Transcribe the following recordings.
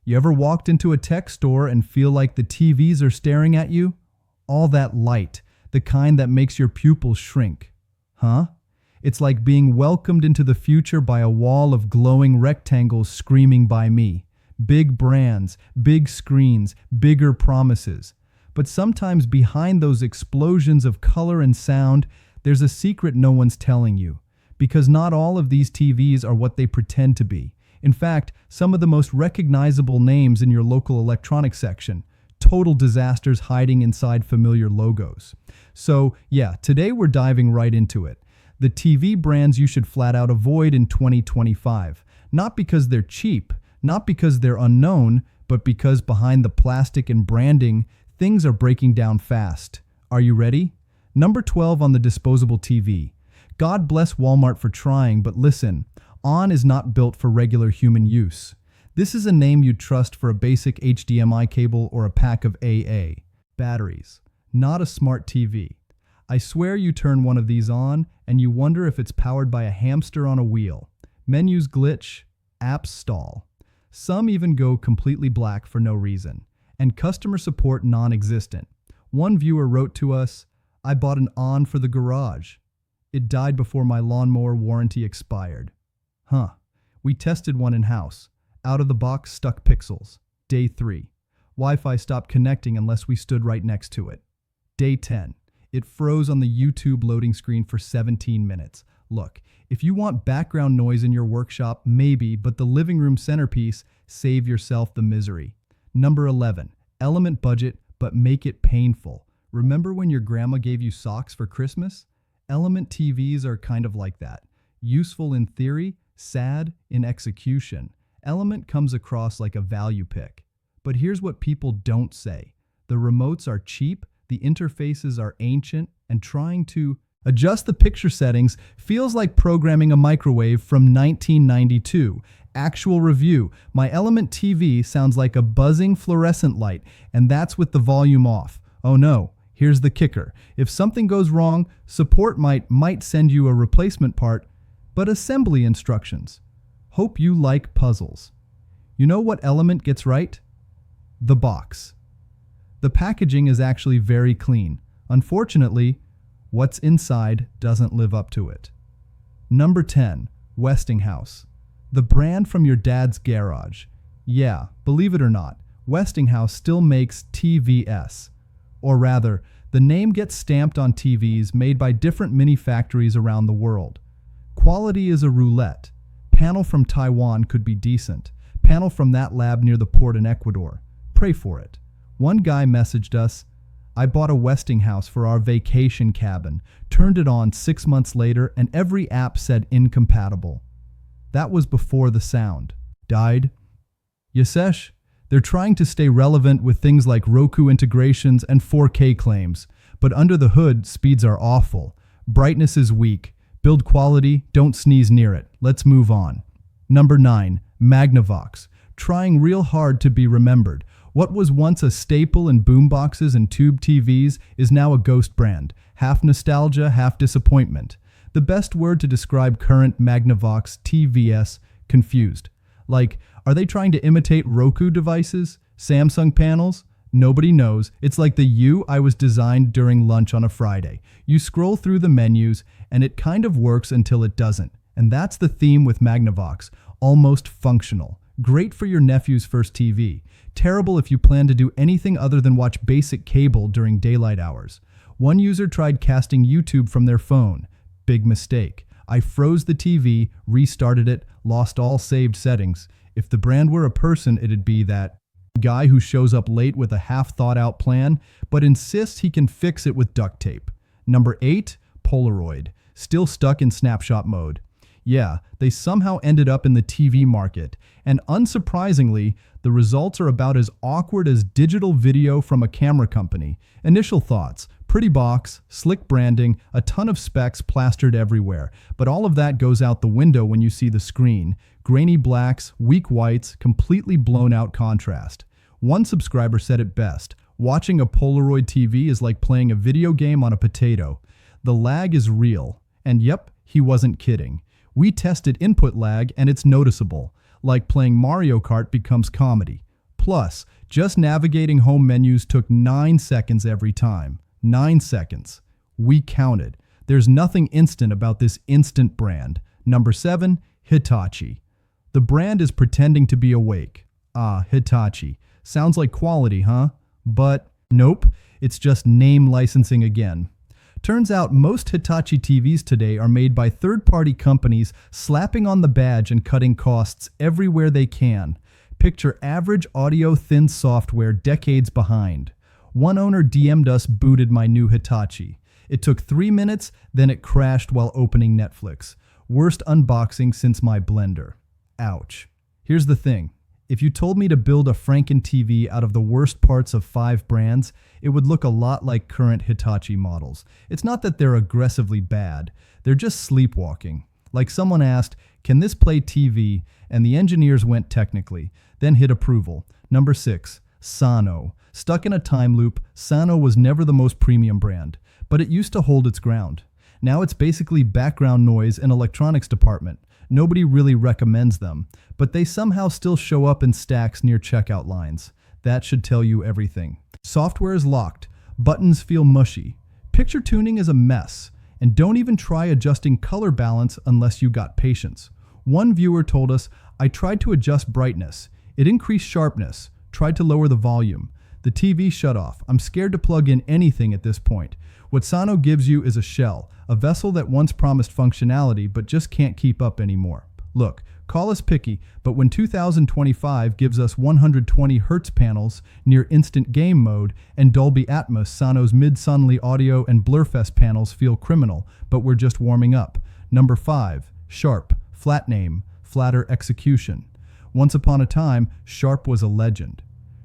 You ever walked into a tech store and feel like the TVs are staring at you? All that light, the kind that makes your pupils shrink. Huh? It's like being welcomed into the future by a wall of glowing rectangles screaming by me. Big brands, big screens, bigger promises. But sometimes behind those explosions of color and sound, there's a secret no one's telling you. Because not all of these TVs are what they pretend to be. In fact, some of the most recognizable names in your local electronics section, total disasters hiding inside familiar logos. So yeah, today we're diving right into it. The TV brands you should flat out avoid in 2025. Not because they're cheap, not because they're unknown, but because behind the plastic and branding, things are breaking down fast. Are you ready? Number 12 on the disposable TV. God bless Walmart for trying, but listen, ON is not built for regular human use. This is a name you'd trust for a basic HDMI cable or a pack of AA. Batteries. Not a smart TV. I swear you turn one of these on and you wonder if it's powered by a hamster on a wheel. Menus glitch, apps stall. Some even go completely black for no reason. And customer support non-existent. One viewer wrote to us, "I bought an ON for the garage. It died before my lawnmower warranty expired." Huh. We tested one in-house. Out of the box stuck pixels. Day 3. Wi-Fi stopped connecting unless we stood right next to it. Day 10. It froze on the YouTube loading screen for 17 minutes. Look, if you want background noise in your workshop, maybe, but the living room centerpiece, save yourself the misery. Number 11. Element budget, but make it painful. Remember when your grandma gave you socks for Christmas? Element TVs are kind of like that. Useful in theory, sad in execution. Element comes across like a value pick. But here's what people don't say. The remotes are cheap, the interfaces are ancient, and trying to adjust the picture settings feels like programming a microwave from 1992. Actual review. My Element TV sounds like a buzzing fluorescent light, and that's with the volume off. Oh no, here's the kicker. If something goes wrong, support might send you a replacement part, but assembly instructions. Hope you like puzzles. You know what Element gets right? The box. The packaging is actually very clean. Unfortunately, what's inside doesn't live up to it. Number 10. Westinghouse. The brand from your dad's garage. Yeah, believe it or not, Westinghouse still makes TVS. Or rather, the name gets stamped on TVs made by different mini factories around the world. Quality is a roulette. Panel from Taiwan could be decent. Panel from that lab near the port in Ecuador. Pray for it. One guy messaged us, "I bought a Westinghouse for our vacation cabin, turned it on 6 months later, and every app said incompatible." That was before the sound. Died? Yesesh, they're trying to stay relevant with things like Roku integrations and 4K claims, but under the hood, speeds are awful. Brightness is weak. Build quality, don't sneeze near it. Let's move on. Number 9. Magnavox. Trying real hard to be remembered. What was once a staple in boomboxes and tube TVs is now a ghost brand. Half nostalgia, half disappointment. The best word to describe current Magnavox TVS, confused. Like, are they trying to imitate Roku devices? Samsung panels? Nobody knows. It's like the U I was designed during lunch on a Friday. You scroll through the menus, and it kind of works until it doesn't. And that's the theme with Magnavox. Almost functional. Great for your nephew's first TV. Terrible if you plan to do anything other than watch basic cable during daylight hours. One user tried casting YouTube from their phone. Big mistake. I froze the TV, restarted it, lost all saved settings. If the brand were a person, it'd be that guy who shows up late with a half-thought-out plan, but insists he can fix it with duct tape. Number 8, Polaroid. Still stuck in snapshot mode. Yeah, they somehow ended up in the TV market, and unsurprisingly, the results are about as awkward as digital video from a camera company. Initial thoughts: pretty box, slick branding, a ton of specs plastered everywhere, but all of that goes out the window when you see the screen. Grainy blacks, weak whites, completely blown out contrast. One subscriber said it best: watching a Polaroid TV is like playing a video game on a potato. The lag is real, and yep, he wasn't kidding. We tested input lag and it's noticeable, like playing Mario Kart becomes comedy. Plus, just navigating home menus took 9 seconds every time. 9 seconds. We counted. There's nothing instant about this instant brand. Number 7, Hitachi. The brand is pretending to be awake. Ah, Hitachi. Sounds like quality, huh? But nope, it's just name licensing again. Turns out most Hitachi TVs today are made by third-party companies slapping on the badge and cutting costs everywhere they can. Picture average audio thin software decades behind. One owner DM'd us booted my new Hitachi. It took 3 minutes, then it crashed while opening Netflix. Worst unboxing since my blender. Ouch. Here's the thing. If you told me to build a Franken TV out of the worst parts of 5 brands, it would look a lot like current Hitachi models. It's not that they're aggressively bad, they're just sleepwalking. Like someone asked, can this play TV? And the engineers went technically, then hit approval. Number 6, Sano. Stuck in a time loop, Sano was never the most premium brand, but it used to hold its ground. Now it's basically background noise in electronics department. Nobody really recommends them, but they somehow still show up in stacks near checkout lines. That should tell you everything. Software is locked. Buttons feel mushy. Picture tuning is a mess. And don't even try adjusting color balance unless you got patience. One viewer told us, I tried to adjust brightness. It increased sharpness. Tried to lower the volume. The TV shut off. I'm scared to plug in anything at this point. What Sano gives you is a shell, a vessel that once promised functionality but just can't keep up anymore. Look, call us picky, but when 2025 gives us 120 Hz panels near instant game mode and Dolby Atmos, Sano's mid-Sunly audio and Blurfest panels feel criminal, but we're just warming up. Number 5, Sharp, flat name, flatter execution. Once upon a time, Sharp was a legend.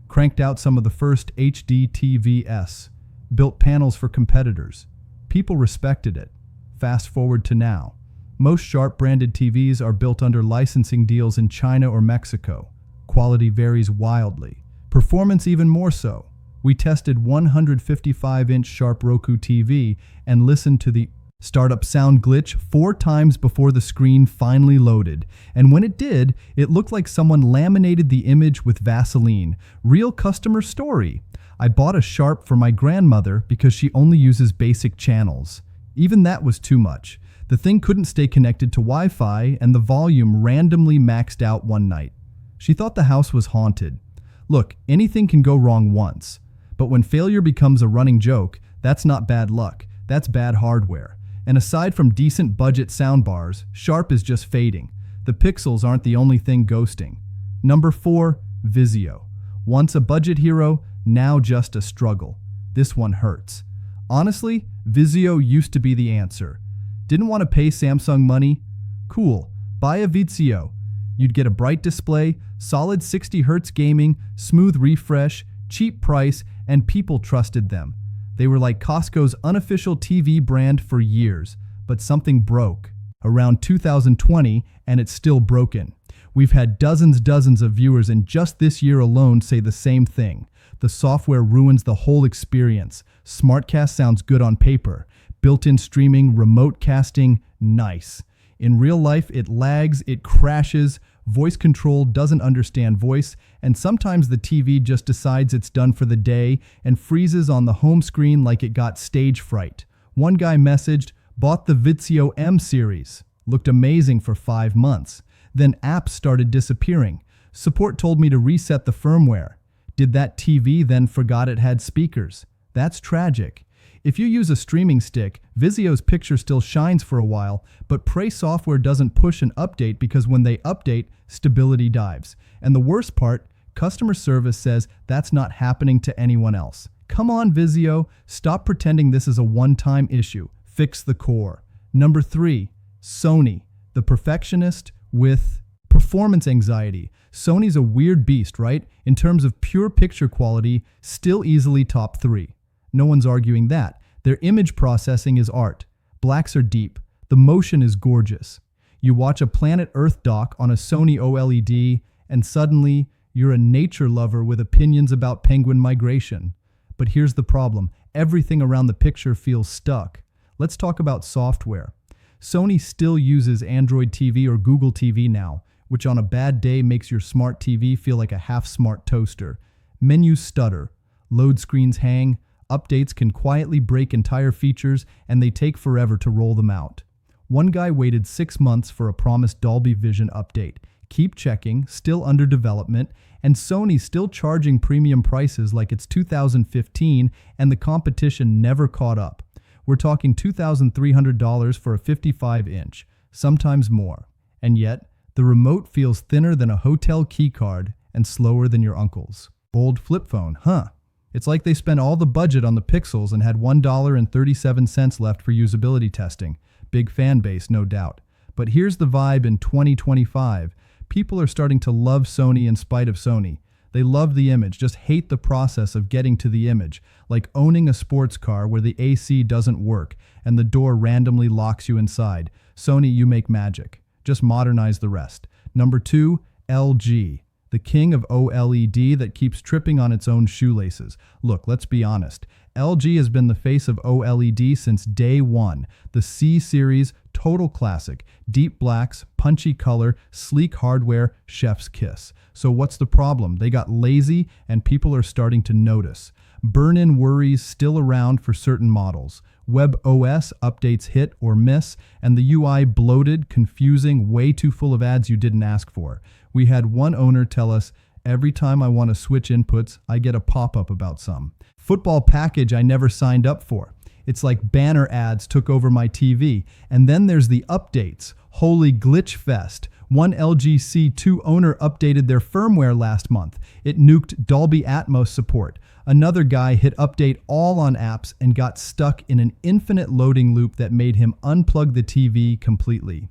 Cranked out some of the first HD TVs. Built panels for competitors. People respected it. Fast forward to now. Most Sharp branded TVs are built under licensing deals in China or Mexico. Quality varies wildly. Performance even more so. We tested 155-inch Sharp Roku TV and listened to the startup sound glitch 4 times before the screen finally loaded. And when it did, it looked like someone laminated the image with Vaseline. Real customer story. I bought a Sharp for my grandmother because she only uses basic channels. Even that was too much. The thing couldn't stay connected to Wi-Fi and the volume randomly maxed out one night. She thought the house was haunted. Look, anything can go wrong once. But when failure becomes a running joke, that's not bad luck. That's bad hardware. And aside from decent budget soundbars, Sharp is just fading. The pixels aren't the only thing ghosting. Number 4, Vizio. Once a budget hero, now just a struggle. This one hurts. Honestly, Vizio used to be the answer. Didn't want to pay Samsung money? Cool, buy a Vizio. You'd get a bright display, solid 60 Hz gaming, smooth refresh, cheap price, and people trusted them. They were like Costco's unofficial TV brand for years, but something broke. Around 2020, and it's still broken. We've had dozens of viewers in just this year alone say the same thing. The software ruins the whole experience. SmartCast sounds good on paper. Built-in streaming, remote casting, nice. In real life, it lags, it crashes, voice control doesn't understand voice, and sometimes the TV just decides it's done for the day and freezes on the home screen like it got stage fright. One guy messaged, bought the Vizio M series. Looked amazing for 5 months. Then apps started disappearing. Support told me to reset the firmware. Did that TV then forgot it had speakers? That's tragic. If you use a streaming stick, Vizio's picture still shines for a while, but Prey software doesn't push an update because when they update, stability dives. And the worst part, customer service says that's not happening to anyone else. Come on, Vizio, stop pretending this is a one-time issue. Fix the core. Number 3, Sony, the perfectionist with performance anxiety. Sony's a weird beast, right? In terms of pure picture quality, still easily top 3. No one's arguing that. Their image processing is art. Blacks are deep. The motion is gorgeous. You watch a Planet Earth doc on a Sony OLED, and suddenly you're a nature lover with opinions about penguin migration. But here's the problem. Everything around the picture feels stuck. Let's talk about software. Sony still uses Android TV or Google TV now, which on a bad day makes your smart TV feel like a half-smart toaster. Menus stutter, load screens hang, updates can quietly break entire features, and they take forever to roll them out. One guy waited 6 months for a promised Dolby Vision update. Keep checking, still under development, and Sony still charging premium prices like it's 2015 and the competition never caught up. We're talking $2,300 for a 55-inch, sometimes more. And yet, the remote feels thinner than a hotel keycard and slower than your uncle's. Old flip phone, huh? It's like they spent all the budget on the pixels and had $1.37 left for usability testing. Big fan base, no doubt. But here's the vibe in 2025. People are starting to love Sony in spite of Sony. They love the image, just hate the process of getting to the image, like owning a sports car where the AC doesn't work and the door randomly locks you inside. Sony, you make magic. Just modernize the rest. Number 2, LG. The king of OLED that keeps tripping on its own shoelaces. Look, let's be honest. LG has been the face of OLED since day one. The C series, total classic. Deep blacks, punchy color, sleek hardware, chef's kiss. So what's the problem? They got lazy and people are starting to notice. Burn-in worries still around for certain models. WebOS updates hit or miss, and the UI bloated, confusing, way too full of ads you didn't ask for. We had one owner tell us, every time I want to switch inputs, I get a pop-up about some football package I never signed up for. It's like banner ads took over my TV. And then there's the updates. Holy glitch fest. One LG C2 owner updated their firmware last month. It nuked Dolby Atmos support. Another guy hit update all on apps and got stuck in an infinite loading loop that made him unplug the TV completely.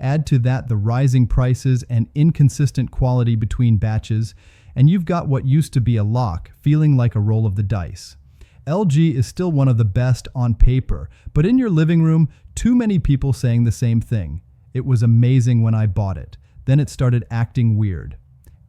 Add to that the rising prices and inconsistent quality between batches, and you've got what used to be a lock feeling like a roll of the dice. LG is still one of the best on paper, but in your living room, too many people saying the same thing. It was amazing when I bought it. Then it started acting weird.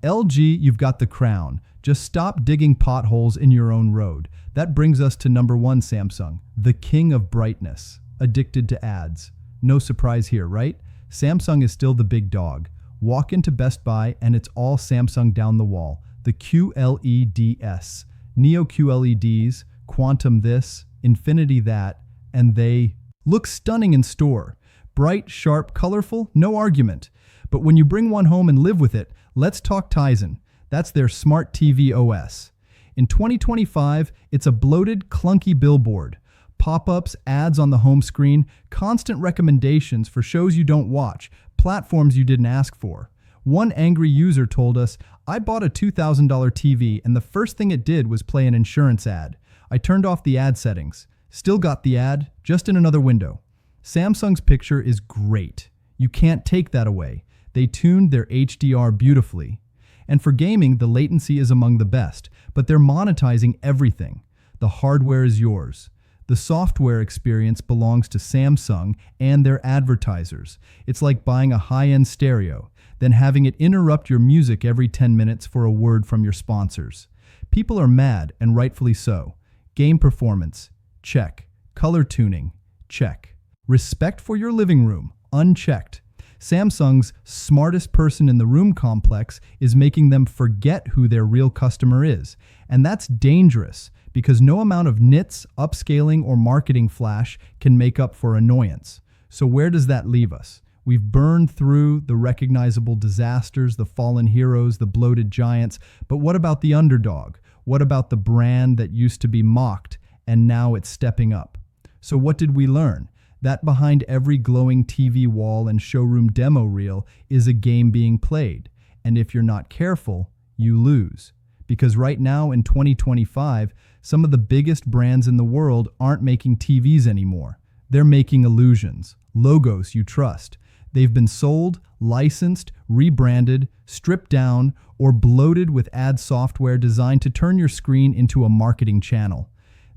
LG, you've got the crown. Just stop digging potholes in your own road. That brings us to number 1, Samsung, the king of brightness, addicted to ads. No surprise here, right? Samsung is still the big dog. Walk into Best Buy and it's all Samsung down the wall. The QLEDs, Neo QLEDs, Quantum this, Infinity that, and they look stunning in store. Bright, sharp, colorful, no argument. But when you bring one home and live with it, let's talk Tizen. That's their smart TV OS. In 2025, it's a bloated, clunky billboard. Pop-ups, ads on the home screen, constant recommendations for shows you don't watch, platforms you didn't ask for. One angry user told us, I bought a $2,000 TV and the first thing it did was play an insurance ad. I turned off the ad settings. Still got the ad, just in another window. Samsung's picture is great. You can't take that away. They tuned their HDR beautifully. And for gaming, the latency is among the best, but they're monetizing everything. The hardware is yours. The software experience belongs to Samsung and their advertisers. It's like buying a high-end stereo, then having it interrupt your music every 10 minutes for a word from your sponsors. People are mad, and rightfully so. Game performance, check. Color tuning, check. Respect for your living room, unchecked. Samsung's smartest person in the room complex is making them forget who their real customer is. And that's dangerous because no amount of nits, upscaling, or marketing flash can make up for annoyance. So where does that leave us? We've burned through the recognizable disasters, the fallen heroes, the bloated giants, but what about the underdog? What about the brand that used to be mocked and now it's stepping up? So what did we learn? That behind every glowing TV wall and showroom demo reel is a game being played. And if you're not careful, you lose. Because right now in 2025, some of the biggest brands in the world aren't making TVs anymore. They're making illusions, logos you trust. They've been sold, licensed, rebranded, stripped down, or bloated with ad software designed to turn your screen into a marketing channel.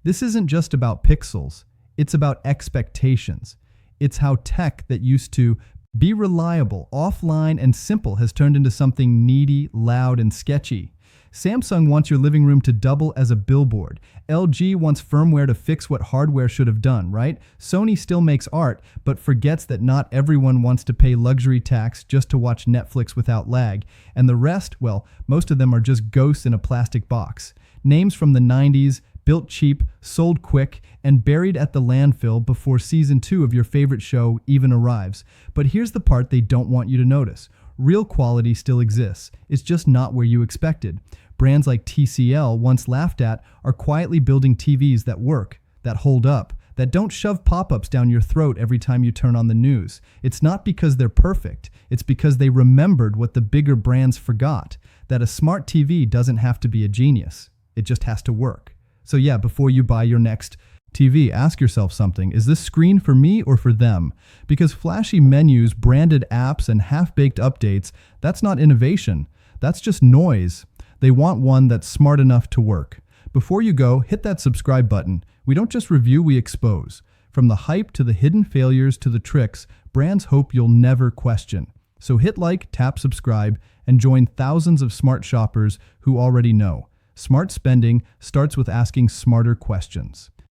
This isn't just about pixels. It's about expectations. It's how tech that used to be reliable, offline, and simple has turned into something needy, loud, and sketchy. Samsung wants your living room to double as a billboard. LG wants firmware to fix what hardware should have done, right? Sony still makes art, but forgets that not everyone wants to pay luxury tax just to watch Netflix without lag. And the rest, well, most of them are just ghosts in a plastic box. Names from the 90s, built cheap, sold quick, and buried at the landfill before season 2 of your favorite show even arrives. But here's the part they don't want you to notice. Real quality still exists. It's just not where you expected. Brands like TCL, once laughed at, are quietly building TVs that work, that hold up, that don't shove pop-ups down your throat every time you turn on the news. It's not because they're perfect. It's because they remembered what the bigger brands forgot, that a smart TV doesn't have to be a genius. It just has to work. So yeah, before you buy your next TV, ask yourself something. Is this screen for me or for them? Because flashy menus, branded apps, and half-baked updates, that's not innovation. That's just noise. They want one that's smart enough to work. Before you go, hit that subscribe button. We don't just review, we expose. From the hype to the hidden failures to the tricks, brands hope you'll never question. So hit like, tap subscribe, and join thousands of smart shoppers who already know. Smart spending starts with asking smarter questions.